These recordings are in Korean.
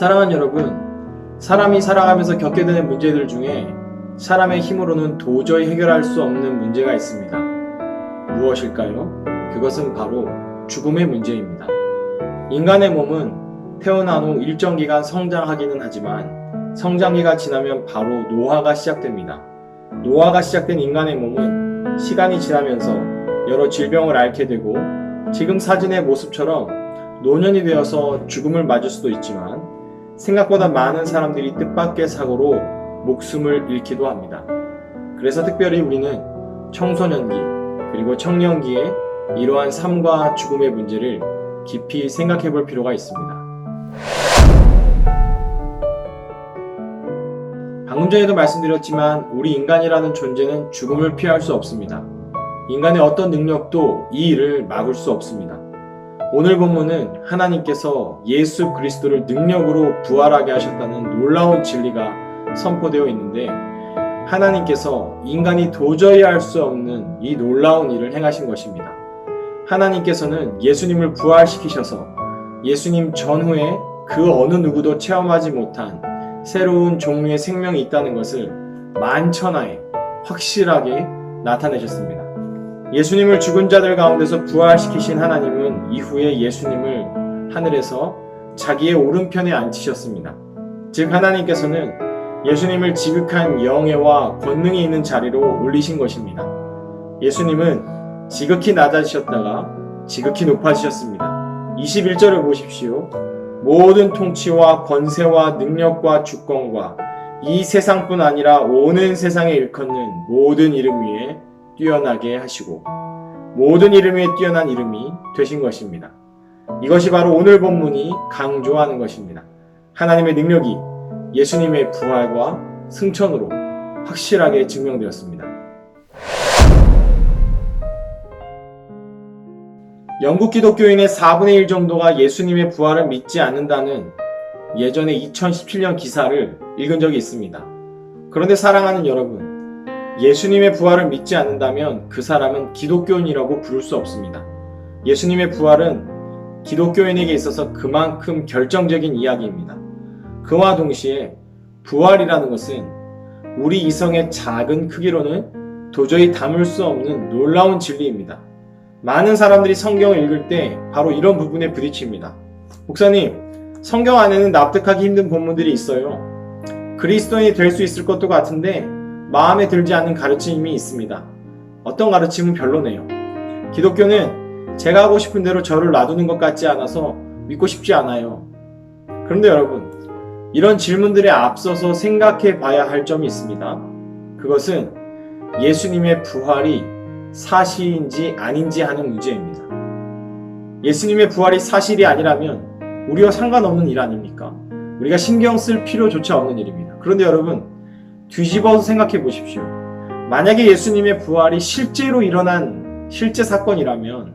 사랑하는 여러분, 사람이 살아가면서 겪게 되는 문제들 중에 사람의 힘으로는 도저히 해결할 수 없는 문제가 있습니다. 무엇일까요? 그것은 바로 죽음의 문제입니다. 인간의 몸은 태어난 후 일정 기간 성장하기는 하지만 성장기가 지나면 바로 노화가 시작됩니다. 노화가 시작된 인간의 몸은 시간이 지나면서 여러 질병을 앓게 되고 지금 사진의 모습처럼 노년이 되어서 죽음을 맞을 수도 있지만 생각보다 많은 사람들이 뜻밖의 사고로 목숨을 잃기도 합니다. 그래서 특별히 우리는 청소년기 그리고 청년기에 이러한 삶과 죽음의 문제를 깊이 생각해 볼 필요가 있습니다. 방금 전에도 말씀드렸지만 우리 인간이라는 존재는 죽음을 피할 수 없습니다. 인간의 어떤 능력도 이 일을 막을 수 없습니다. 오늘 본문은 하나님께서 예수 그리스도를 능력으로 부활하게 하셨다는 놀라운 진리가 선포되어 있는데 하나님께서 인간이 도저히 할 수 없는 이 놀라운 일을 행하신 것입니다. 하나님께서는 예수님을 부활시키셔서 예수님 전후에 그 어느 누구도 체험하지 못한 새로운 종류의 생명이 있다는 것을 만천하에 확실하게 나타내셨습니다. 예수님을 죽은 자들 가운데서 부활시키신 하나님은 이후에 예수님을 하늘에서 자기의 오른편에 앉히셨습니다. 즉 하나님께서는 예수님을 지극한 영예와 권능이 있는 자리로 올리신 것입니다. 예수님은 지극히 낮아지셨다가 지극히 높아지셨습니다. 21절을 보십시오. 모든 통치와 권세와 능력과 주권과 이 세상뿐 아니라 오는 세상에 일컫는 모든 이름 위에 뛰어나게 하시고 모든 이름 위에 뛰어난 이름이 되신 것입니다. 이것이 바로 오늘 본문이 강조하는 것입니다. 하나님의 능력이 예수님의 부활과 승천으로 확실하게 증명되었습니다. 영국 기독교인의 4분의 1 정도가 예수님의 부활을 믿지 않는다는 예전에 2017년 기사를 읽은 적이 있습니다. 그런데 사랑하는 여러분, 예수님의 부활을 믿지 않는다면 그 사람은 기독교인이라고 부를 수 없습니다. 예수님의 부활은 기독교인에게 있어서 그만큼 결정적인 이야기입니다. 그와 동시에 부활이라는 것은 우리 이성의 작은 크기로는 도저히 담을 수 없는 놀라운 진리입니다. 많은 사람들이 성경을 읽을 때 바로 이런 부분에 부딪힙니다. 목사님, 성경 안에는 납득하기 힘든 본문들이 있어요. 그리스도인이 될 수 있을 것도 같은데 마음에 들지 않는 가르침이 있습니다. 어떤 가르침은 별로네요. 기독교는 제가 하고 싶은 대로 저를 놔두는 것 같지 않아서 믿고 싶지 않아요. 그런데 여러분, 이런 질문들에 앞서서 생각해 봐야 할 점이 있습니다. 그것은 예수님의 부활이 사실인지 아닌지 하는 문제입니다. 예수님의 부활이 사실이 아니라면 우리와 상관없는 일 아닙니까? 우리가 신경 쓸 필요조차 없는 일입니다. 그런데 여러분, 뒤집어서 생각해 보십시오. 만약에 예수님의 부활이 실제로 일어난 실제 사건이라면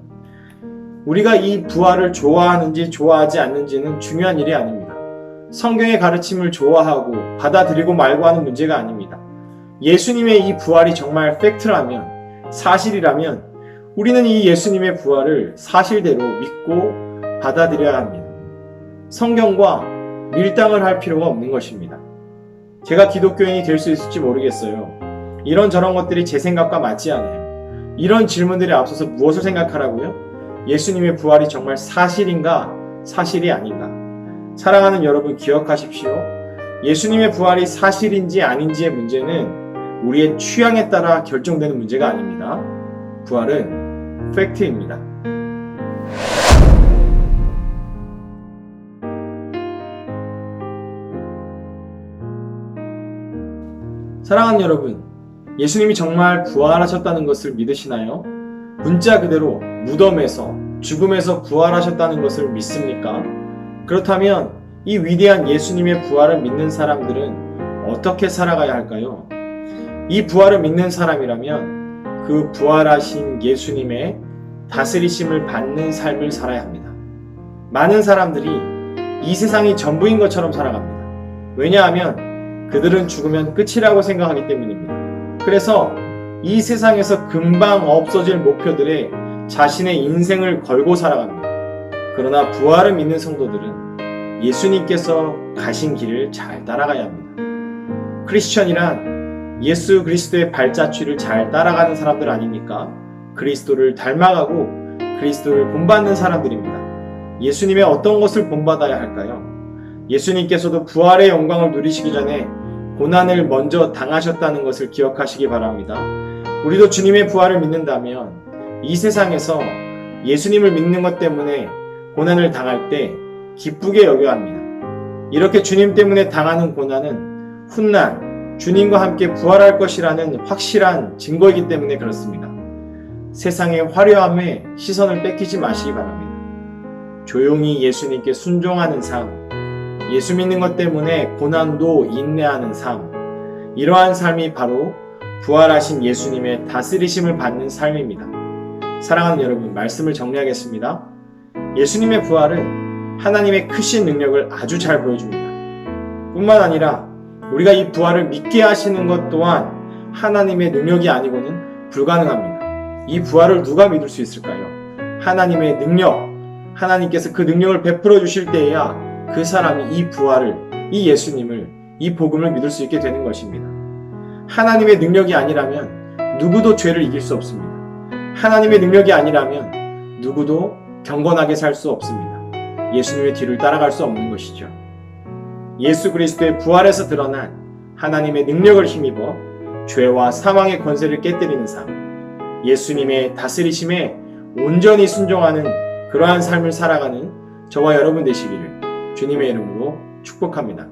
우리가 이 부활을 좋아하는지 좋아하지 않는지는 중요한 일이 아닙니다. 성경의 가르침을 좋아하고 받아들이고 말고 하는 문제가 아닙니다. 예수님의 이 부활이 정말 팩트라면, 사실이라면 우리는 이 예수님의 부활을 사실대로 믿고 받아들여야 합니다. 성경과 밀당을 할 필요가 없는 것입니다. 제가 기독교인이 될 수 있을지 모르겠어요. 이런저런 것들이 제 생각과 맞지 않아요. 이런 질문들에 앞서서 무엇을 생각하라고요? 예수님의 부활이 정말 사실인가, 사실이 아닌가? 사랑하는 여러분, 기억하십시오. 예수님의 부활이 사실인지 아닌지의 문제는 우리의 취향에 따라 결정되는 문제가 아닙니다. 부활은 팩트입니다. 사랑하는 여러분, 예수님이 정말 부활하셨다는 것을 믿으시나요? 문자 그대로 무덤에서, 죽음에서 부활하셨다는 것을 믿습니까? 그렇다면 이 위대한 예수님의 부활을 믿는 사람들은 어떻게 살아가야 할까요? 이 부활을 믿는 사람이라면 그 부활하신 예수님의 다스리심을 받는 삶을 살아야 합니다. 많은 사람들이 이 세상이 전부인 것처럼 살아갑니다. 왜냐하면 그들은 죽으면 끝이라고 생각하기 때문입니다. 그래서 이 세상에서 금방 없어질 목표들에 자신의 인생을 걸고 살아갑니다. 그러나 부활을 믿는 성도들은 예수님께서 가신 길을 잘 따라가야 합니다. 크리스천이란 예수 그리스도의 발자취를 잘 따라가는 사람들 아닙니까? 그리스도를 닮아가고 그리스도를 본받는 사람들입니다. 예수님의 어떤 것을 본받아야 할까요? 예수님께서도 부활의 영광을 누리시기 전에 고난을 먼저 당하셨다는 것을 기억하시기 바랍니다. 우리도 주님의 부활을 믿는다면 이 세상에서 예수님을 믿는 것 때문에 고난을 당할 때 기쁘게 여겨야 합니다. 이렇게 주님 때문에 당하는 고난은 훗날 주님과 함께 부활할 것이라는 확실한 증거이기 때문에 그렇습니다. 세상의 화려함에 시선을 뺏기지 마시기 바랍니다. 조용히 예수님께 순종하는 삶, 예수 믿는 것 때문에 고난도 인내하는 삶, 이러한 삶이 바로 부활하신 예수님의 다스리심을 받는 삶입니다. 사랑하는 여러분, 말씀을 정리하겠습니다. 예수님의 부활은 하나님의 크신 능력을 아주 잘 보여줍니다. 뿐만 아니라 우리가 이 부활을 믿게 하시는 것 또한 하나님의 능력이 아니고는 불가능합니다. 이 부활을 누가 믿을 수 있을까요? 하나님의 능력, 하나님께서 그 능력을 베풀어 주실 때에야 그 사람이 이 부활을, 이 예수님을, 이 복음을 믿을 수 있게 되는 것입니다. 하나님의 능력이 아니라면 누구도 죄를 이길 수 없습니다. 하나님의 능력이 아니라면 누구도 경건하게 살 수 없습니다. 예수님의 뒤를 따라갈 수 없는 것이죠. 예수 그리스도의 부활에서 드러난 하나님의 능력을 힘입어 죄와 사망의 권세를 깨뜨리는 삶, 예수님의 다스리심에 온전히 순종하는 그러한 삶을 살아가는 저와 여러분 되시기를 주님의 이름으로 축복합니다.